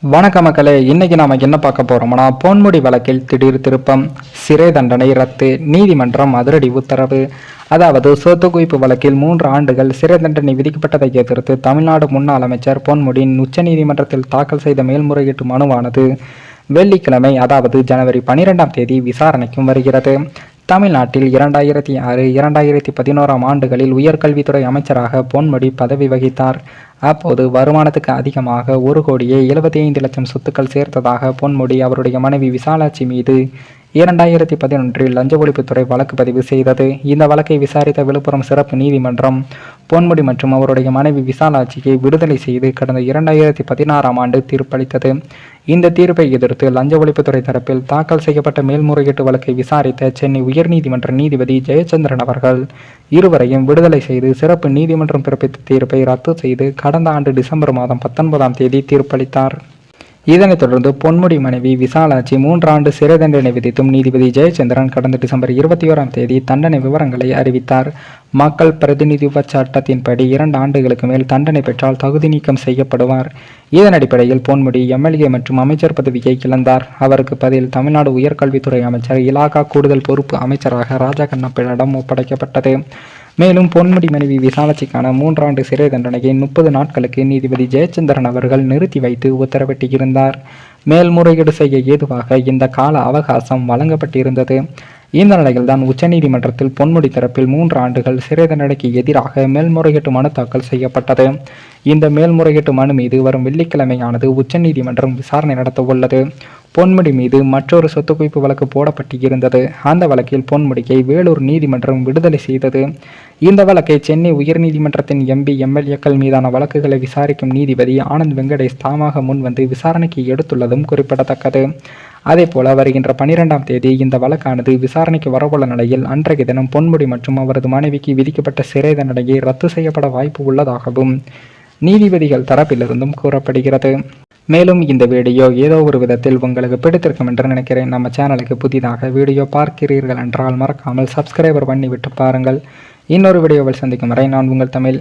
வணக்க மக்களே, இன்னைக்கு நாம என்ன பார்க்க போறோம்னா, பொன்முடி வழக்கில் திடீர் திருப்பம், சிறை தண்டனை ரத்து, நீதிமன்றம் அதிரடி உத்தரவு. அதாவது சொத்து குவிப்பு வழக்கில் 3 ஆண்டுகள் சிறை தண்டனை விதிக்கப்பட்டதை எதிர்த்து தமிழ்நாடு முன்னாள் அமைச்சர் பொன்முடி உச்சநீதிமன்றத்தில் தாக்கல் செய்த மேல்முறையீட்டு மனுவானது வெள்ளிக்கிழமை, அதாவது ஜனவரி 12ஆம் தேதி விசாரணைக்கும் வருகிறது. தமிழ்நாட்டில் 2006, 2011ஆம் ஆண்டுகளில் உயர்கல்வித்துறை அமைச்சராக பொன்முடி பதவி வகித்தார். அப்போது வருமானத்துக்கு அதிகமாக 1,75,00,000 சொத்துக்கள் சேர்த்ததாக பொன்முடி அவருடைய மனைவி விசாலாட்சி மீது 2011இல் லஞ்ச ஒழிப்புத்துறை வழக்கு பதிவு செய்தது. இந்த வழக்கை விசாரித்த விழுப்புரம் சிறப்பு நீதிமன்றம் பொன்முடி மற்றும் அவருடைய மனைவி விசாலாட்சியை விடுதலை செய்து கடந்த 2016ஆம் ஆண்டு தீர்ப்பளித்தது. இந்த தீர்ப்பை எதிர்த்து லஞ்ச ஒழிப்புத்துறை தரப்பில் தாக்கல் செய்யப்பட்ட மேல்முறையீட்டு வழக்கை விசாரித்த சென்னை உயர்நீதிமன்ற நீதிபதி ஜெயச்சந்திரன் அவர்கள் இருவரையும் விடுதலை செய்து சிறப்பு நீதிமன்றம் பிறப்பித்த தீர்ப்பை ரத்து செய்து கடந்த ஆண்டு டிசம்பர் மாதம் 19ஆம் தேதி தீர்ப்பளித்தார். இதனைத் தொடர்ந்து பொன்முடி மனைவி விசாலாட்சி 3 ஆண்டு சிறை தண்டனை விதித்தும் நீதிபதி ஜெயச்சந்திரன் கடந்த டிசம்பர் 21ஆம் தேதி தண்டனை விவரங்களை அறிவித்தார். மக்கள் பிரதிநிதித்துவ சட்டத்தின்படி 2 ஆண்டுகளுக்கு மேல் தண்டனை பெற்றால் தகுதி நீக்கம் செய்யப்படுவார். இதன் அடிப்படையில் பொன்முடி எம்எல்ஏ மற்றும் அமைச்சர் பதவியை இழந்தார். அவருக்கு பதில் தமிழ்நாடு உயர்கல்வித்துறை அமைச்சர் இலாகா கூடுதல் பொறுப்பு அமைச்சராக ராஜா கண்ணப்பனிடம் ஒப்படைக்கப்பட்டது. மேலும் பொன்முடி மனைவி விசாலாட்சிக்கான 3 ஆண்டு சிறை தண்டனையை 30 நாட்களுக்கு நீதிபதி ஜெயச்சந்திரன் அவர்கள் நிறுத்தி வைத்து உத்தரவிட்டிருந்தார். மேல்முறையீடு செய்ய ஏதுவாக இந்த கால அவகாசம் வழங்கப்பட்டிருந்தது. இந்த நிலையில்தான் உச்சநீதிமன்றத்தில் பொன்முடி தரப்பில் 3 ஆண்டுகள் சிறை தண்டனைக்கு எதிராக மேல்முறையீட்டு மனு தாக்கல் செய்யப்பட்டது. இந்த மேல்முறையீட்டு மனு மீது வரும் வெள்ளிக்கிழமையானது உச்சநீதிமன்றம் விசாரணை நடத்த உள்ளது. பொன்முடி மீது மற்றொரு சொத்து குவிப்பு வழக்கு போடப்பட்டிருந்தது. அந்த வழக்கில் பொன்முடியை வேலூர் நீதிமன்றம் விடுதலை செய்தது. இந்த வழக்கை சென்னை உயர்நீதிமன்றத்தின் எம்பி, எம்எல்ஏக்கள் மீதான வழக்குகளை விசாரிக்கும் நீதிபதி ஆனந்த் வெங்கடேஷ் தாமாக முன்வந்து விசாரணைக்கு எடுத்துள்ளதும் குறிப்பிடத்தக்கது. அதேபோல வருகின்ற 12ஆம் தேதி இந்த வழக்கானது விசாரணைக்கு வரவுள்ள நிலையில் அன்றைய தினம் பொன்முடி மற்றும் அவரது மனைவிக்கு விதிக்கப்பட்ட சிறை தண்டனையை ரத்து செய்யப்பட வாய்ப்பு உள்ளதாகவும் நீதிபதிகள் தரப்பிலிருந்தும் கூறப்படுகிறது. மேலும் இந்த வீடியோ ஏதோ ஒரு விதத்தில் உங்களுக்கு பிடித்திருக்கும் என்று நினைக்கிறேன். நம்ம சேனலுக்கு புதிதாக வீடியோ பார்க்கிறீர்கள் என்றால் மறக்காமல் சப்ஸ்கிரைபர் பண்ணிவிட்டு பாருங்கள். இன்னொரு வீடியோவில் சந்திக்கும் வரை நான் உங்கள் தமிழ்.